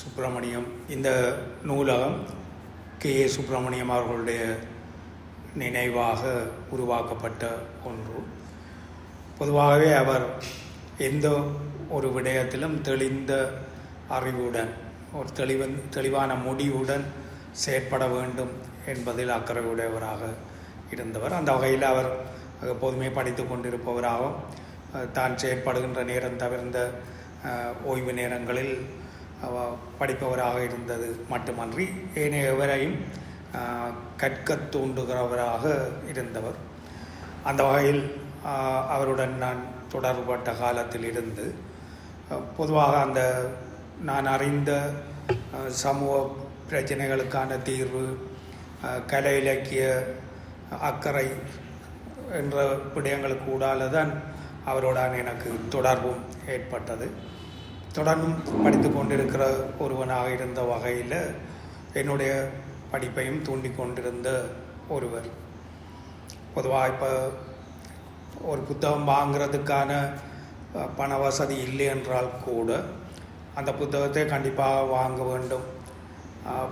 சுப்பிரமணியம். இந்த நூலகம் கே.ஏ. சுப்பிரமணியம் அவர்களுடைய நினைவாக உருவாக்கப்பட்ட ஒன்று. பொதுவாகவே அவர் எந்த ஒரு விடயத்திலும் தெளிந்த அறிவுடன் ஒரு தெளிவான முடிவுடன் செயற்பட வேண்டும் என்பதில் அக்கறை உடையவராக இருந்தவர். அந்த வகையில் அவர் எப்போதுமே படித்து கொண்டிருப்பவராகவும் தான் செயற்படுகின்ற நேரம் தவிர்ந்த ஓய்வு நேரங்களில் படிப்பவராக இருந்தது மட்டுமன்றி ஏனைய எவரையும் கற்க தூண்டுகிறவராக இருந்தவர். அந்த வகையில் அவருடன் நான் தொடர்பட்ட காலத்தில் இருந்து பொதுவாக அந்த நான் அறிந்த சமூக பிரச்சனைகளுக்கான தீர்வு, கலை இலக்கிய அக்கறை என்ற விடயங்களுக்கு கூடால தான் அவருடன் எனக்கு தொடர்பும் ஏற்பட்டது. தொடர்ந்தும் படித்து கொண்டிருக்கிற ஒருவனாக இருந்த வகையில் என்னுடைய படிப்பையும் தூண்டி கொண்டிருந்த ஒருவர். பொதுவாக இப்போ ஒரு புத்தகம் வாங்கிறதுக்கான பண வசதி இல்லை என்றால் கூட அந்த புத்தகத்தை கண்டிப்பாக வாங்க வேண்டும்,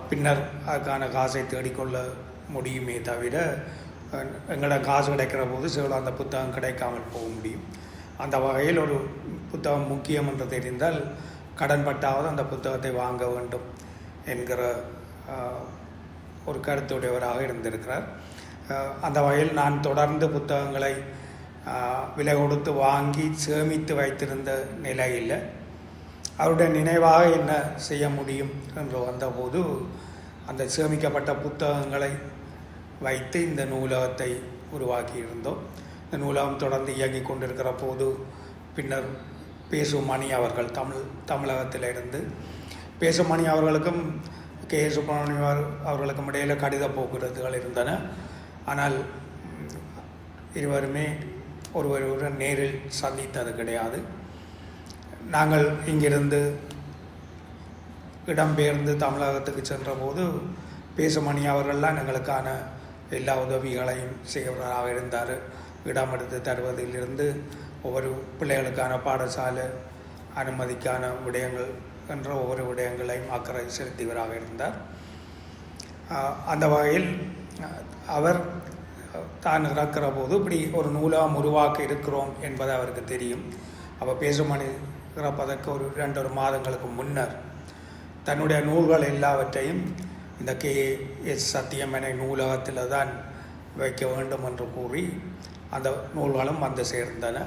பின்னர் அதுக்கான காசை தேடிக்கொள்ள முடியுமே தவிர எங்களோட காசு கிடைக்கிற போது சில அந்த புத்தகம் கிடைக்காமல் போக முடியும். அந்த வகையில் ஒரு புத்தகம் முக்கியம் என்று தெரிந்தால் கடன்பட்டாவது அந்த புத்தகத்தை வாங்க வேண்டும் என்கிற ஒரு கருத்துடையவராக இருந்திருக்கிறார். அந்த வகையில் நான் தொடர்ந்து புத்தகங்களை விலை கொடுத்து வாங்கி சேமித்து வைத்திருந்த நிலையில் அவருடைய நினைவாக என்ன செய்ய முடியும் என்று வந்தபோது அந்த சேமிக்கப்பட்ட புத்தகங்களை வைத்து இந்த நூலகத்தை உருவாக்கி இருந்தோம். இந்த நூலகம் தொடர்ந்து இயங்கி கொண்டிருக்கிற போது பின்னர் பேசும் மணி அவர்கள் தமிழகத்திலிருந்து பேசும் மணி அவர்களுக்கும் கே.ஏ. சுப்பிரமணியம் அவர்களுக்கும் இடையில் கடித போக்குவரத்துகள் இருந்தன. ஆனால் இருவருமே ஒருவருடன் நேரில் சந்தித்தது கிடையாது. நாங்கள் இங்கிருந்து இடம்பெயர்ந்து தமிழகத்துக்கு சென்ற போது பேசுமணி அவர்கள்லாம் எங்களுக்கான எல்லா உதவிகளையும் செய்கிறவராக இருந்தார். இடம் எடுத்து தருவதிலிருந்து ஒவ்வொரு பிள்ளைகளுக்கான பாடசாலை அனுமதிக்கான விடயங்கள் என்ற ஒவ்வொரு விடயங்களையும் அக்கறை செலுத்தியவராக இருந்தார். அந்த வகையில் அவர் தான் இறக்கிற போது இப்படி ஒரு நூலகம் உருவாக்க இருக்கிறோம் என்பது அவருக்கு தெரியும். அவர் பேசுமணி இறப்பதற்கு ஒரு 2 மாதங்களுக்கு முன்னர் தன்னுடைய நூல்கள் எல்லாவற்றையும் இந்த கே.எஸ். சத்தியமனை நூலகத்தில் தான் வைக்க வேண்டும் என்று கூறி அந்த நூல்களும் வந்து சேர்ந்தன.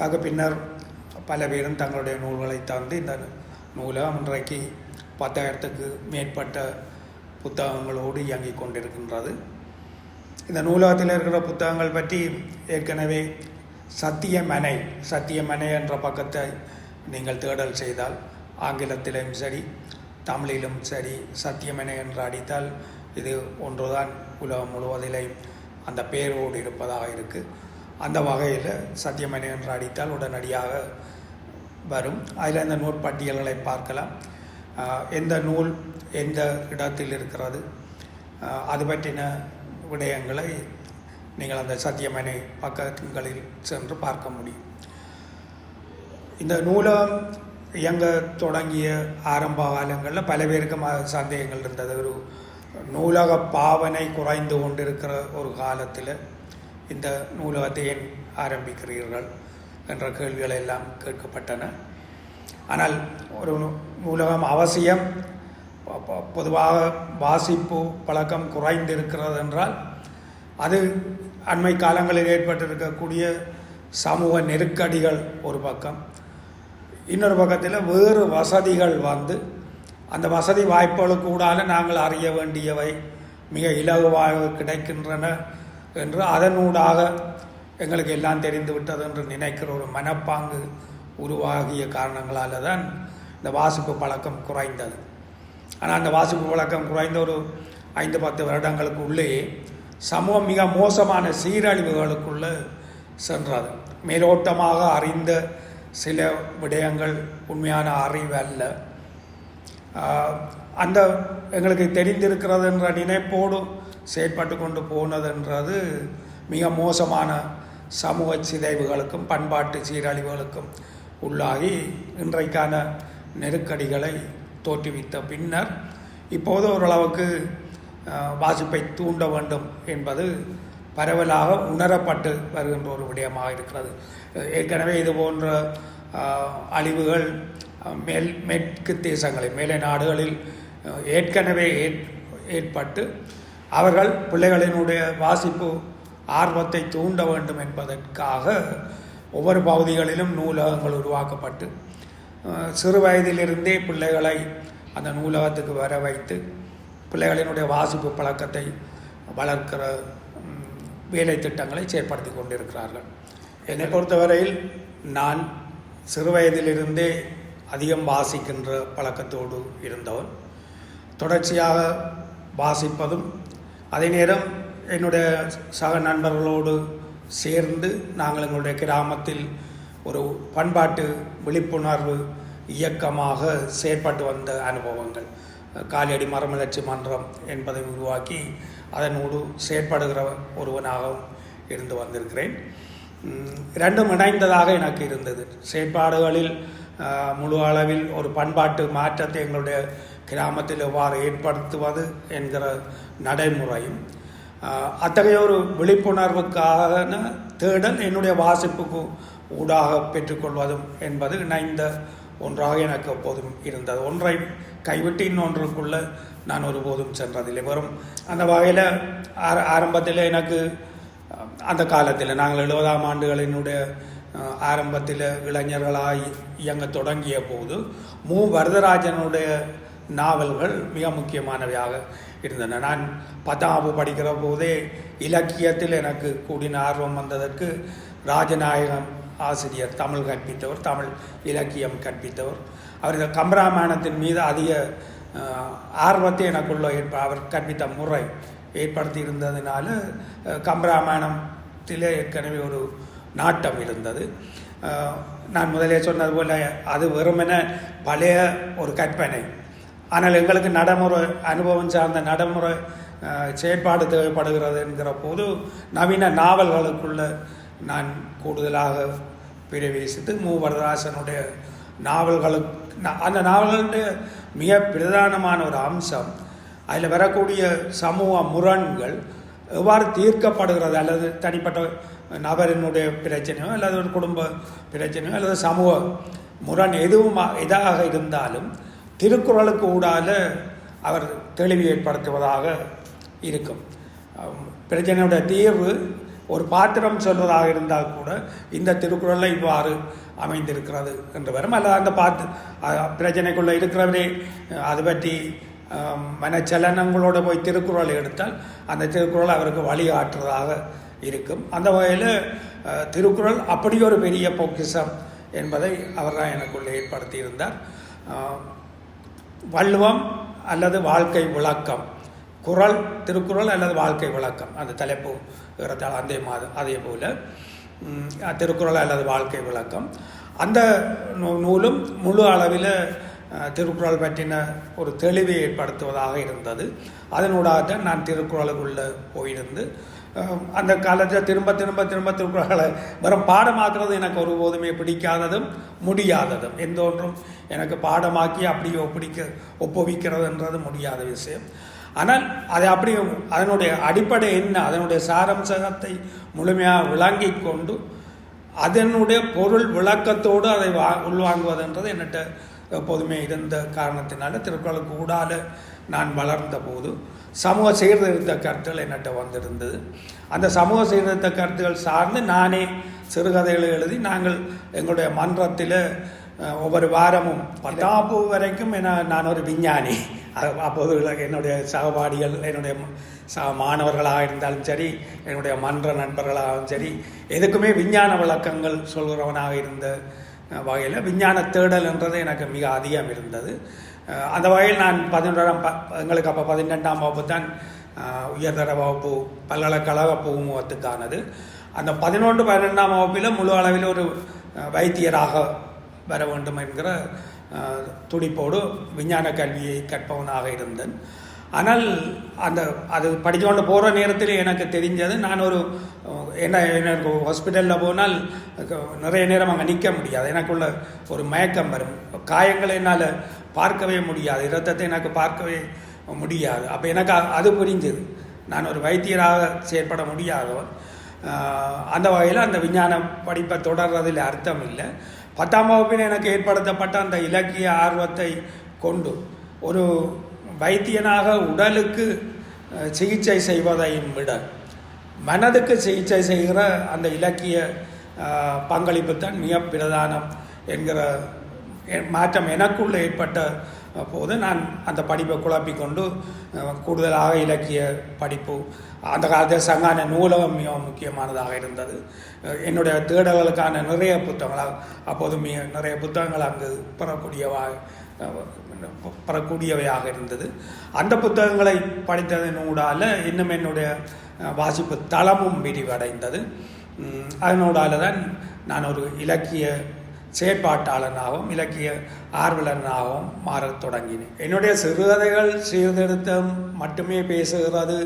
ஆக பின்னர் பல பேரும் தங்களுடைய நூல்களை தந்து இந்த நூலகம் இன்றைக்கு 10,000க்கு மேற்பட்ட புத்தகங்களோடு இயங்கிக் கொண்டிருக்கின்றது. இந்த நூலகத்தில் இருக்கிற புத்தகங்கள் பற்றி ஏற்கனவே சத்தியமனை என்ற பக்கத்தை நீங்கள் தேடல் செய்தால் ஆங்கிலத்திலும் சரி தமிழிலும் சரி சத்தியமனை என்று அடித்தால் இது ஒன்றுதான் உலகம் முழுவதிலும் அந்த பெயரோடு இருப்பதாக இருக்குது. அந்த வகையில் சத்தியமனை என்று அடித்தால் உடனடியாக வரும். அதில் இந்த நூற்பட்டியல்களை பார்க்கலாம். எந்த நூல் எந்த இடத்தில் இருக்கிறது அது பற்றின விடயங்களை நீங்கள் அந்த சத்தியமனை பக்கங்களில் சென்று பார்க்க முடியும். இந்த நூலகம் இயங்க தொடங்கிய ஆரம்ப காலங்களில் பல பேருக்கும் சந்தேகங்கள் இருந்தது. ஒரு நூலக பாவனை குறைந்து கொண்டிருக்கிற ஒரு காலத்தில் இந்த நூலகத்தை ஏன் ஆரம்பிக்கிறீர்கள் என்ற கேள்விகள் எல்லாம் கேட்கப்பட்டன. ஆனால் ஒரு நூலகம் அவசியம். பொதுவாக வாசிப்பு பழக்கம் குறைந்திருக்கிறது என்றால் அது அண்மை காலங்களில் ஏற்பட்டிருக்கக்கூடிய சமூக நெருக்கடிகள் ஒரு பக்கம், இன்னொரு பக்கத்தில் வேறு வசதிகள் வந்து அந்த வசதி வாய்ப்புகளுக்கு கூடால நாங்கள் அறிய வேண்டியவை மிக இலகுவாக கிடைக்கின்றன என்று அதனூடாக எங்களுக்கு எல்லாம் தெரிந்து விட்டது என்று நினைக்கிற ஒரு மனப்பாங்கு உருவாகிய காரணங்களால் தான் இந்த வாசிப்பு பழக்கம் குறைந்தது. ஆனால் அந்த வாசிப்பு பழக்கம் குறைந்த ஒரு 5-10 வருடங்களுக்கு உள்ளே சமூகம் மிக மோசமான சீரழிவுகளுக்குள்ளே சென்றது. மேலோட்டமாக அறிந்த சில விடயங்கள் உண்மையான அறிவு அல்ல. அந்த எங்களுக்கு தெரிந்திருக்கிறது என்ற நினைப்போடு செயற்பட்டு கொண்டு போனதுன்றது மிக மோசமான சமூக சிதைவுகளுக்கும் பண்பாட்டு சீரழிவுகளுக்கும் உள்ளாகி இன்றைக்கான நெருக்கடிகளை தோற்றுவித்த பின்னர் இப்போது ஓரளவுக்கு வாசிப்பை தூண்ட வேண்டும் என்பது பரவலாக உணரப்பட்டு வருகின்ற ஒரு விடயமாக இருக்கிறது. ஏற்கனவே இது போன்ற அழிவுகள் மேற்கு தேசங்களில் மேலை நாடுகளில் ஏற்கனவே ஏற்பட்டு அவர்கள் பிள்ளைகளினுடைய வாசிப்பு ஆர்வத்தை தூண்ட வேண்டும் என்பதற்காக ஒவ்வொரு பகுதிகளிலும் நூலகங்கள் உருவாக்கப்பட்டு சிறு வயதிலிருந்தே பிள்ளைகளை அந்த நூலகத்துக்கு வர வைத்து பிள்ளைகளினுடைய வாசிப்பு பழக்கத்தை வளர்க்கிற வேலை திட்டங்களை செயற்படுத்தி கொண்டிருக்கிறார்கள். என்னை பொறுத்தவரையில் நான் சிறு வயதிலிருந்தே அதிகம் வாசிக்கின்ற பழக்கத்தோடு இருந்தவன். தொடர்ச்சியாக வாசிப்பதும் அதே நேரம் என்னுடைய சக நண்பர்களோடு சேர்ந்து நாங்கள் எங்களுடைய கிராமத்தில் ஒரு பண்பாட்டு விழிப்புணர்வு இயக்கமாக செயற்பட்டு வந்த அனுபவங்கள், காலடி மரமலர்ச்சி மன்றம் என்பதை உருவாக்கி அதனோடு செயற்படுகிற ஒருவனாகவும் இருந்து வந்திருக்கிறேன். இரண்டும் இணைந்ததாக எனக்கு இருந்தது. செயற்பாடுகளில் முழு அளவில் ஒரு பண்பாட்டு மாற்றத்தை எங்களுடைய கிராமத்தில் எவ்வாறு ஏற்படுத்துவது என்கிற நடைமுறையும் அத்தகைய ஒரு விழிப்புணர்வுக்கான தேடல் என்னுடைய வாசிப்புக்கு ஊடாக பெற்றுக்கொள்வதும் என்பது இணைந்த ஒன்றாக எனக்கு எப்போதும் இருந்தது. ஒன்றை கைவிட்டு இன்னொன்றுக்குள்ளே நான் ஒருபோதும் சென்றதில்லை. வெறும் அந்த வகையில் ஆரம்பத்தில் எனக்கு அந்த காலத்தில் நாங்கள் 70ஆம் ஆண்டுகளினுடைய ஆரம்பத்தில் இளைஞர்களாக இயங்க தொடங்கிய போது வரதராஜனுடைய நாவல்கள் மிக முக்கியமானவையாக இருந்தன. நான் 10ஆம் வகுப்பு படிக்கிற போதே இலக்கியத்தில் எனக்கு கூடின ஆர்வம் வந்ததற்கு ராஜநாயகம் ஆசிரியர், தமிழ் கற்பித்தவர், தமிழ் இலக்கியம் கற்பித்தவர், அவர் இந்த கம்பராமாயணத்தின் மீது அதிக ஆர்வத்தை எனக்குள்ள அவர் கற்பித்த முறை ஏற்படுத்தி இருந்ததினால கம்பராமாயணத்திலே ஏற்கனவே ஒரு நாட்டம் இருந்தது. நான் முதலே சொன்னது போல் அது வெறுமென பழைய ஒரு கற்பனை, ஆனால் எங்களுக்கு நடைமுறை அனுபவம் சார்ந்த நடைமுறை செயற்பாடு தேவைப்படுகிறது என்கிற போது நவீன நாவல்களுக்குள்ள நான் கூடுதலாக பிரவேசித்து வரதராசனுடைய நாவல்களுக்கு அந்த நாவல்களுடைய மிக பிரதானமான ஒரு அம்சம் அதில் வரக்கூடிய சமூக முரண்கள் எவ்வாறு தீர்க்கப்படுகிறது, அல்லது தனிப்பட்ட நபரினுடைய பிரச்சனையோ அல்லது ஒரு குடும்ப பிரச்சனையோ அல்லது சமூக முரண் எதாக இருந்தாலும் திருக்குறளுக்கு ஊடால அவர் தெளிவு ஏற்படுத்துவதாக இருக்கும். பிரச்சனையுடைய தீர்வு ஒரு பாத்திரம் சொல்வதாக இருந்தால் கூட இந்த திருக்குறளில் இவ்வாறு அமைந்திருக்கிறது என்று வரும். அல்லது அந்த பிரச்சனைக்குள்ளே இருக்கிறவரே அது பற்றி மனச்சலனங்களோடு போய் திருக்குறளை எடுத்தால் அந்த திருக்குறள் அவருக்கு வழிகாட்டுறதாக இருக்கும். அந்த வகையில் திருக்குறள் அப்படி ஒரு பெரிய பொக்கிஷம் என்பதை அவர் தான் எனக்குள்ளே ஏற்படுத்தி இருந்தார். வள்ளுவம் அல்லது வாழ்க்கை விளக்கம், குறள், திருக்குறள் அல்லது வாழ்க்கை விளக்கம், அந்த தலைப்பு ஏறத்தால் அதே போல் திருக்குறள் அல்லது வாழ்க்கை விளக்கம், அந்த நூலும் முழு அளவில் திருக்குறள் பற்றின ஒரு தெளிவை ஏற்படுத்துவதாக இருந்தது. அதனூடாக நான் திருக்குறளுக்குள்ளே போயிருந்து அந்த காலத்தில் திரும்ப திருக்குறளை வெறும் பாடமாக்குறது எனக்கு ஒருபோதுமே பிடிக்காததும் முடியாததும். எந்த ஒன்றும் எனக்கு பாடமாக்கி அப்படியே ஒப்புவிக்கிறதுன்றது முடியாத விஷயம். ஆனால் அதை அப்படி அதனுடைய அடிப்படை என்ன, அதனுடைய சாரம்சத்தை முழுமையாக விளங்கி கொண்டு அதனுடைய பொருள் விளக்கத்தோடு அதை உள்வாங்குவதுன்றது என்னட்ட எப்போதுமே இருந்த காரணத்தினால திருக்குறளுக்கு ஊடால நான் வளர்ந்த போது சமூக சீர்திருத்த கருத்துகள் என்னட்ட வந்திருந்தது. அந்த சமூக சீர்திருத்த கருத்துக்கள் சார்ந்து நானே சிறுகதைகளை எழுதி நாங்கள் எங்களுடைய மன்றத்தில் ஒவ்வொரு வாரமும் 10ஆம் வகுப்பு வரைக்கும் நான் ஒரு விஞ்ஞானி. அப்போது என்னுடைய சகபாடிகள், என்னுடைய மாணவர்களாக இருந்தாலும் சரி, என்னுடைய மன்ற நண்பர்களாகவும் சரி, எதுக்குமே விஞ்ஞான விளக்கங்கள் சொல்கிறவனாக இருந்த வகையில் விஞ்ஞான தேடல் என்றது எனக்கு மிக அதிகம் இருந்தது. அந்த வகையில் நான் 11ஆம் எங்களுக்கு அப்போ 12ஆம் வகுப்பு தான் உயர்தர வகுப்பு பல்கலைக்கழக புகுமுகத்துக்கானது. அந்த 11, 12ஆம் வகுப்பில் முழு அளவில் ஒரு வைத்தியராக வர வேண்டும் என்கிற துடிப்போடு விஞ்ஞான கல்வியை கற்பவனாக இருந்தேன். ஆனால் அது படித்து கொண்டு போகிற நேரத்தில் எனக்கு தெரிஞ்சது, நான் எனக்கு ஹாஸ்பிட்டலில் போனால் நிறைய நேரம் அங்கே நிற்க முடியாது, எனக்குள்ள ஒரு மயக்கம் வரும், காயங்களை என்னால் பார்க்கவே முடியாது, இரத்தத்தை எனக்கு பார்க்கவே முடியாது. அப்போ எனக்கு அது புரிஞ்சது. நான் ஒரு வைத்தியராக செயற்பட முடியாதவன். அந்த வகையில் அந்த விஞ்ஞான படிப்பை தொடர்றதில் அர்த்தம் இல்லை. 10ஆம் வகுப்பில் எனக்கு ஏற்படுத்தப்பட்ட அந்த இலக்கிய ஆர்வத்தை கொண்டு ஒரு வைத்தியனாக உடலுக்கு சிகிச்சை செய்வதையும் விட மனதுக்கு சிகிச்சை செய்கிற அந்த இலக்கிய பங்களிப்பு தான் மிக பிரதானம் என்கிற மாற்றம் எனக்குள்ள ஏற்பட்ட போது நான் அந்த படிப்பை குழப்பிக்கொண்டு கூடுதலாக இலக்கிய படிப்பு, அந்த காலத்தில் சங்கான நூலகம் மிக முக்கியமானதாக இருந்தது. என்னுடைய தேடல்களுக்கான நிறைய புத்தகங்கள், அப்போது நிறைய புத்தகங்கள் அங்கு பெறக்கூடியவையாக இருந்தது. அந்த புத்தகங்களை படித்ததனூடால் இன்னும் என்னுடைய வாசிப்பு தளமும் விரிவடைந்தது. அதனூடால் தான் நான் ஒரு இலக்கிய செயற்பாட்டாளனாகவும் இலக்கிய ஆர்வலனாகவும் மாறத் தொடங்கினேன். என்னுடைய சிறுகதைகள் சீர்திருத்தம் மட்டுமே பேசுகிறது,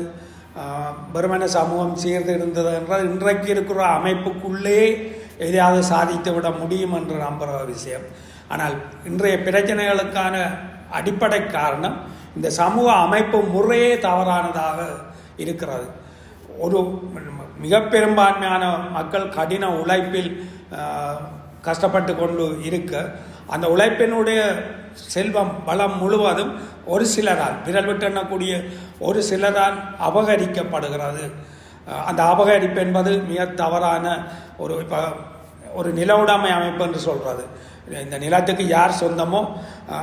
வெறுமன சமூகம் சீர்திருந்தது என்றால் இன்றைக்கு இருக்கிற அமைப்புக்குள்ளே எதையாவது சாதித்து விட முடியும் என்று நம்புகிற விஷயம். ஆனால் இன்றைய பிரச்சனைகளுக்கான அடிப்படை காரணம் இந்த சமூக அமைப்பு முறையே தவறானதாக இருக்கிறது. ஒரு மிக பெரும்பான்மையான மக்கள் கடின உழைப்பில் கஷ்டப்பட்டு கொண்டு இருக்க, அந்த உழைப்பினுடைய செல்வம் பலம் முழுவதும் ஒரு சிலரால், விரல் விட்டு எண்ணக்கூடிய ஒரு சிலரால் அபகரிக்கப்படுகிறது. அந்த அபகரிப்பு என்பது மிக தவறான இப்போ ஒரு நில உடைமை அமைப்பு என்று சொல்கிறது. இந்த நிலத்துக்கு யார் சொந்தமோ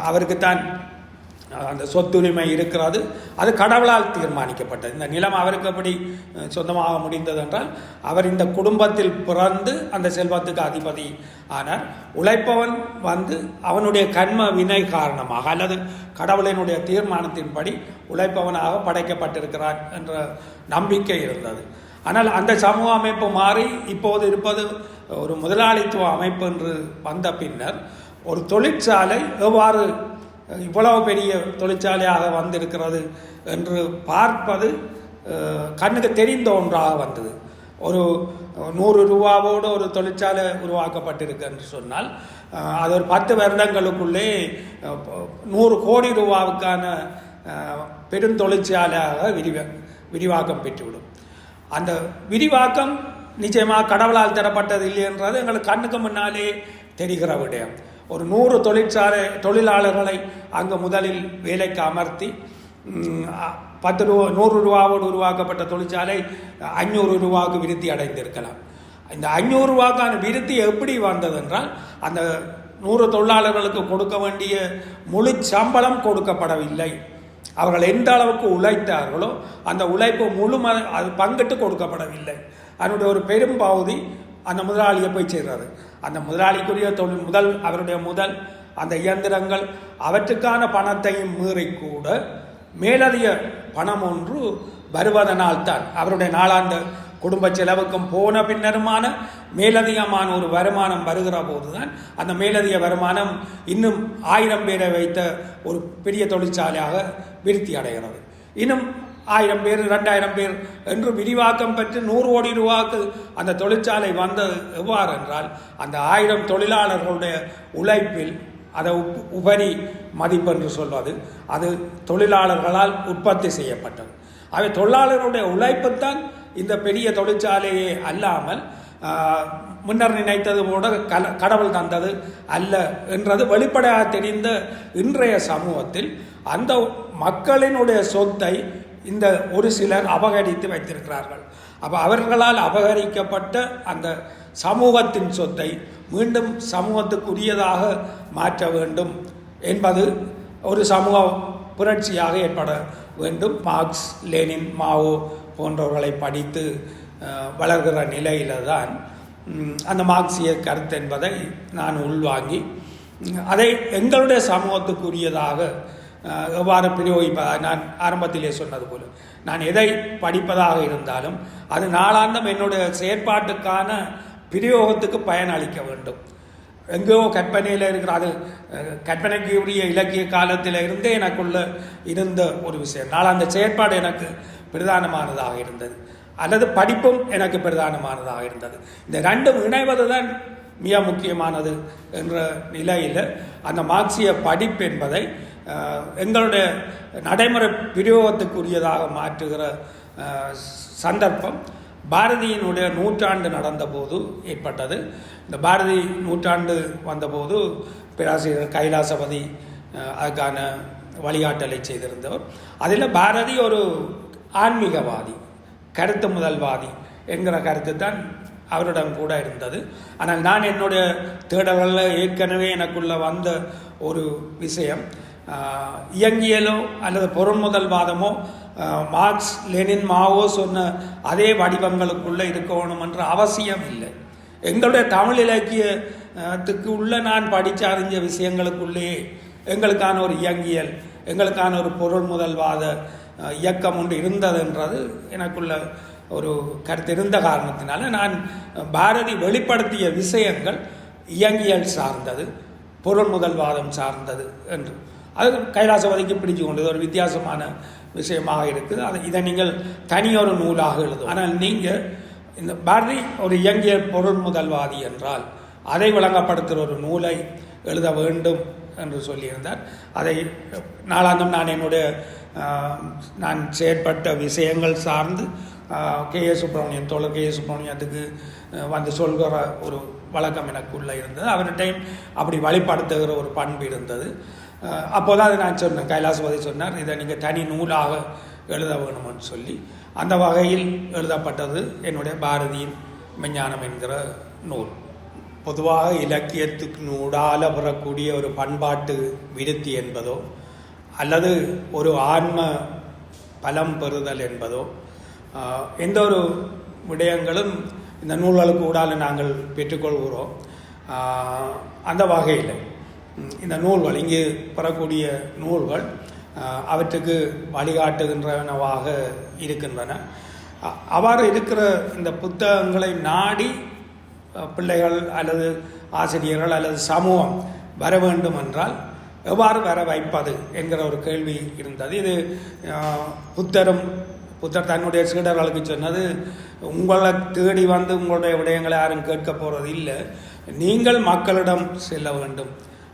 அவருக்குத்தான் அந்த சொத்துரிமை இருக்கிறது. அது கடவுளால் தீர்மானிக்கப்பட்டது. இந்த நிலம் அவருக்கு எப்படி சொந்தமாக முடிந்தது என்றால், அவர் இந்த குடும்பத்தில் பிறந்து அந்த செல்வத்துக்கு அதிபதி ஆனார். உழைப்பவன் அவனுடைய கர்ம வினை காரணமாக அல்லது கடவுளினுடைய தீர்மானத்தின்படி உழைப்பவனாக படைக்கப்பட்டிருக்கிறான் என்ற நம்பிக்கை இருந்தது. ஆனால் அந்த சமூக அமைப்பு மாறி இப்போது இருப்பது ஒரு முதலாளித்துவ அமைப்பு என்று வந்த பின்னர் ஒரு தொழிற்சாலை எவ்வாறு இவ்வளவு பெரிய தொழிற்சாலையாக வந்திருக்கிறது என்று பார்ப்பது கண்ணுக்கு தெரிந்த ஒன்றாக வந்தது. ஒரு 100 ரூபாவோடு ஒரு தொழிற்சாலை உருவாக்கப்பட்டிருக்கு என்று சொன்னால் அது ஒரு 10 வருடங்களுக்குள்ளே 100 கோடி ரூபாவுக்கான பெருந்தொழிற்சாலையாக விரிவாக்கம் பெற்றுவிடும். அந்த விரிவாக்கம் நிச்சயமாக கடவுளால் தரப்பட்டது இல்லை என்றது எங்களுக்கு கண்ணுக்கு முன்னாலே தெரிகிற விடயம். ஒரு 100 தொழிலாளர்களை அங்கு முதலில் வேலைக்கு அமர்த்தி 100 ரூபாவோடு உருவாக்கப்பட்ட தொழிற்சாலை 500 ரூபாவுக்கு விருத்தி அடைந்திருக்கலாம். இந்த 500 ரூபாய்க்கான விருத்தி எப்படி வந்தது என்றால், அந்த 100 தொழிலாளர்களுக்கு கொடுக்க வேண்டிய முழு சம்பளம் கொடுக்கப்படவில்லை. அவர்கள் எந்த அளவுக்கு உழைத்தார்களோ அந்த உழைப்பு அது பங்கிட்டு கொடுக்கப்படவில்லை. அதனுடைய ஒரு பெரும் பகுதி அந்த முதலாளியை போய் சேர்றது. அந்த முதலாளிக்குரிய அவருடைய முதல் அந்த இயந்திரங்கள் அவற்றுக்கான பணத்தையும் மீறி கூட மேலதிக பணம் ஒன்று வருவதனால் தான் அவருடைய நாளாந்த குடும்ப செலவுக்கும் போன பின்னருமான மேலதிகமான ஒரு வருமானம் வருகிற போதுதான் அந்த மேலதிக வருமானம் இன்னும் 1000 பேரை வைத்த ஒரு பெரிய தொழிற்சாலையாக விருத்தி அடைகிறது. இன்னும் 1000 பேர் 2000 பேர் என்று விரிவாக்கம் பெற்று 100 கோடி ரூபாய்க்கு அந்த தொழிற்சாலை வந்தது எவ்வாறு என்றால், அந்த 1000 தொழிலாளர்களுடைய உழைப்பில் அதை உபரி மதிப்பு என்று சொல்வது அது தொழிலாளர்களால் உற்பத்தி செய்யப்பட்டது. அவை தொழிலாளர்களுடைய உழைப்புத்தான் இந்த பெரிய தொழிற்சாலையே அல்லாமல் முன்னர் நினைத்தது போல கடவுள் தந்தது அல்ல என்றது வெளிப்படையாக தெரிந்த இன்றைய சமூகத்தில் அந்த மக்களினுடைய சொத்தை இந்த ஒரு சிலர் அபகரித்து வைத்திருக்கிறார்கள். அப்போ அவர்களால் அபகரிக்கப்பட்ட அந்த சமூகத்தின் சொத்தை மீண்டும் சமூகத்துக்குரியதாக மாற்ற வேண்டும் என்பது ஒரு சமூக புரட்சியாக ஏற்பட வேண்டும். மார்க்ஸ், லெனின், மாவோ போன்றவர்களை படித்து வளர்கிற நிலையில தான் அந்த மார்க்சிய கருத்து என்பதை நான் உள்வாங்கி அதை எங்களுடைய சமூகத்துக்குரியதாக எவ்வாறு பிரயோகிப்பதாக, நான் ஆரம்பத்திலே சொன்னது போல, நான் எதை படிப்பதாக இருந்தாலும் அது நாளாந்தம் என்னுடைய செயற்பாட்டுக்கான பிரயோகத்துக்கு பயனளிக்க வேண்டும். எங்கேயோ கற்பனையில் இருக்கிற அது கற்பனைக்கு உரிய இலக்கிய காலத்தில் இருந்தே எனக்குள்ள இருந்த ஒரு விஷயம். நாளாந்த செயற்பாடு எனக்கு பிரதானமானதாக இருந்தது, அல்லது படிப்பும் எனக்கு பிரதானமானதாக இருந்தது. இந்த ரெண்டும் இணைவது தான் மிக முக்கியமானது என்ற நிலையில் அந்த மார்க்சிய படிப்பு என்பதை எங்களுடைய நடைமுறை பிரயோகத்துக்குரியதாக மாற்றுகிற சந்தர்ப்பம் பாரதியினுடைய நூற்றாண்டு நடந்தபோது ஏற்பட்டது. இந்த பாரதி நூற்றாண்டு வந்தபோது பேராசிரியர் கைலாசபதி அதுக்கான வழிகாட்டலை செய்திருந்தவர். அதில் பாரதி ஒரு ஆன்மீகவாதி, கருத்து முதல்வாதி என்கிற கருத்து தான் அவரிடம் கூட இருந்தது. ஆனால் நான் என்னுடைய தேடல்களில் ஏற்கனவே எனக்குள்ள வந்த ஒரு விஷயம், இயங்கியலோ அல்லது பொருள்முதல்வாதமோ மார்க்ஸ் லெனின் மாவோ சொன்ன அதே வடிவங்களுக்குள்ளே இருக்கணும் என்ற அவசியம் இல்லை. எங்களுடைய தமிழ் இலக்கியத்துக்கு உள்ள நான் படித்து அறிஞ்ச விஷயங்களுக்குள்ளேயே எங்களுக்கான ஒரு இயங்கியல், எங்களுக்கான ஒரு பொருள் முதல்வாத இயக்கம் ஒன்று இருந்ததுன்றது எனக்குள்ள ஒரு கருத்து இருந்த காரணத்தினால நான் பாரதி வெளிப்படுத்திய விஷயங்கள் இயங்கியல் சார்ந்தது, பொருள் முதல்வாதம் சார்ந்தது என்று அது கைலாசபதிக்கு பிடிச்சு கொண்டது ஒரு வித்தியாசமான விஷயமாக இருக்குது. அது இதை நீங்கள் தனியொரு நூலாக எழுதும். ஆனால் நீங்கள் இந்த பாரதி ஒரு இயங்கிய பொருள் முதல்வாதி என்றால் அதை விளங்கப்படுத்துகிற ஒரு நூலை எழுத வேண்டும் என்று சொல்லியிருந்தார். அதை நாளாந்தம் நான் என்னுடைய நான் செயற்பட்ட விஷயங்கள் சார்ந்து K.A. சுப்பிரமணியன் தோழர் K.A. சுப்பிரமணியத்துக்கு வந்து சொல்கிற ஒரு வழக்கம் எனக்குள்ளே இருந்தது. அவர்கிட்டையும் அப்படி வழிபடுத்துகிற ஒரு பண்பு இருந்தது. அப்போதான் அதை நான் சொன்னேன், கைலாசபதி சொன்னார் இதை நீங்கள் தனி நூலாக எழுத வேணும்னு சொல்லி அந்த வகையில் எழுதப்பட்டது என்னுடைய பாரதியின் மெஞ்ஞானம் என்கிற நூல். பொதுவாக இலக்கியத்துக்கு நூடால பெறக்கூடிய ஒரு பண்பாட்டு விருத்தி என்பதோ அல்லது ஒரு ஆன்ம பலம் பெறுதல் என்பதோ எந்த ஒரு விடயங்களும் இந்த நூல்களுக்கு ஊடால நாங்கள் பெற்றுக்கொள்கிறோம். அந்த வகையில் இந்த நூல்கள் இங்கு பெறக்கூடிய நூல்கள் அவற்றுக்கு வழிகாட்டுகின்றனவாக இருக்கின்றன. அவ்வாறு இருக்கிற இந்த புத்தகங்களை நாடி பிள்ளைகள் அல்லது ஆசிரியர்கள் அல்லது சமூகம் வர வேண்டும் என்றால் எவ்வாறு வர வைப்பது என்கிற ஒரு கேள்வி இருந்தது. இது புத்தர் தன்னுடைய சீடர்களுக்கு சொன்னது, உங்களை தேடி வந்து உங்களுடைய விடயங்களை யாரும் கேட்க போகிறது இல்லை, நீங்கள் மக்களிடம் செல்ல வேண்டும்.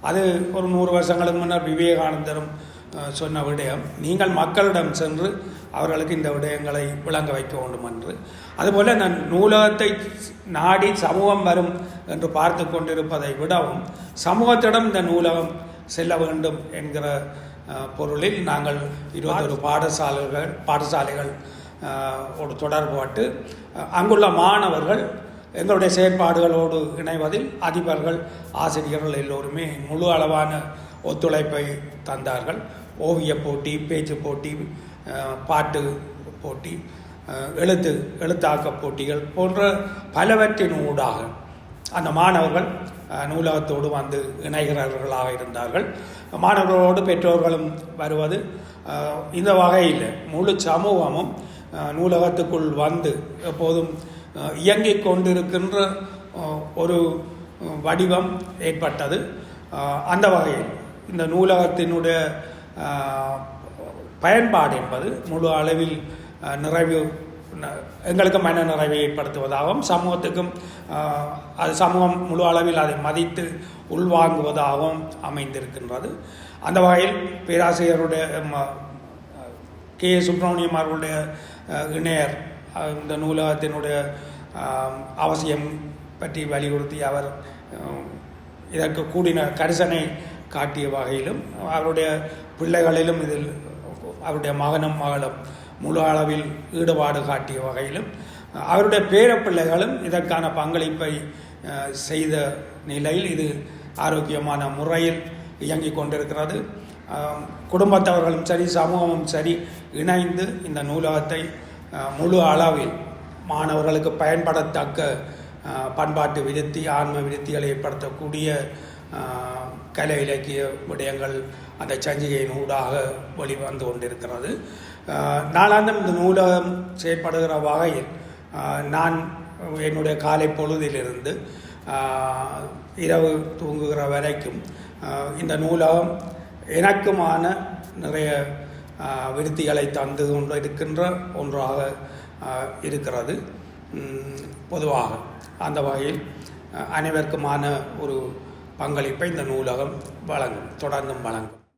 அது ஒரு 100 வருஷங்களுக்கு முன்னர் விவேகானந்தரும் சொன்ன விடயம். நீங்கள் மக்களிடம் சென்று அவர்களுக்கு இந்த விடயங்களை விளங்க வைக்க வேண்டும் என்று. அதுபோல் நான் நூலகத்தை நாடி சமூகம் வரும் என்று பார்த்து கொண்டிருப்பதை விடவும் சமூகத்திடம் இந்த நூலகம் செல்ல வேண்டும் என்கிற பொருளில் நாங்கள் 21 பாடசாலைகள் ஒரு தொடர்புபட்டு அங்குள்ள மாணவர்கள் எங்களுடைய செயற்பாடுகளோடு இணைவதில் அதிபர்கள் ஆசிரியர்கள் எல்லோருமே முழு அளவான ஒத்துழைப்பை தந்தார்கள். ஓவிய போட்டி, பேச்சு போட்டி, பாட்டு போட்டி, எழுத்தாக்க போட்டிகள் போன்ற பலவற்றின் ஊடாக அந்த மாணவர்கள் நூலகத்தோடு வந்து இணைகிறவர்களாக இருந்தார்கள். மாணவர்களோடு பெற்றோர்களும் வருவது இந்த வகையில் முழு சமூகமும் நூலகத்துக்குள் வந்து எப்போதும் இயங்கிக் கொண்டிருக்கின்ற ஒரு வடிவம் ஏற்பட்டது. அந்த வகையில் இந்த நூலகத்தினுடைய பயன்பாடு என்பது முழு அளவில் எங்களுக்கு மன நிறைவை ஏற்படுத்துவதாகவும் சமூகத்துக்கும் அது சமூகம் முழு அளவில் அதை மதித்து உள்வாங்குவதாகவும் அமைந்திருக்கின்றது. அந்த வகையில் பேராசிரியருடைய K.A. சுப்பிரமணியம் அவர்களுடைய இணையர் இந்த நூலகத்தினுடைய அவசியம் பற்றி வலியுறுத்தி அவர் இதற்கு கூடின கரிசனை காட்டிய வகையிலும் அவருடைய பிள்ளைகளிலும் இதில் அவருடைய மகனும் மகளும் முழு அளவில் ஈடுபாடு காட்டிய வகையிலும் அவருடைய பேரப்பிள்ளைகளும் இதற்கான பங்களிப்பை செய்த நிலையில் இது ஆரோக்கியமான முறையில் இயங்கிக் கொண்டிருக்கிறது. குடும்பத்தவர்களும் சரி சமூகமும் சரி இணைந்து இந்த நூலகத்தை முழு அளவில் மாணவர்களுக்கு பயன்படத்தக்க பண்பாட்டு விருத்தி, ஆன்ம விருத்திகளை ஏற்படுத்தக்கூடிய கலை இலக்கிய விடயங்கள் அந்த சஞ்சிகையின் ஊடாக வெளிவந்து கொண்டிருக்கிறது. நாளாந்தம் இந்த நூலகம் செயற்படுகிற வகையில் நான் என்னுடைய காலை பொழுதிலிருந்து இரவு தூங்குகிற வரைக்கும் இந்த நூலகம் எனக்குமான நிறைய விருத்திகளை தந்து கொண்டு இருக்கின்ற ஒன்றாக இருக்கிறது. பொதுவாக அந்த வகையில் அனைவருக்குமான ஒரு பங்களிப்பை இந்த நூலகம் வழங்கும், தொடர்ந்தும் வழங்கும்.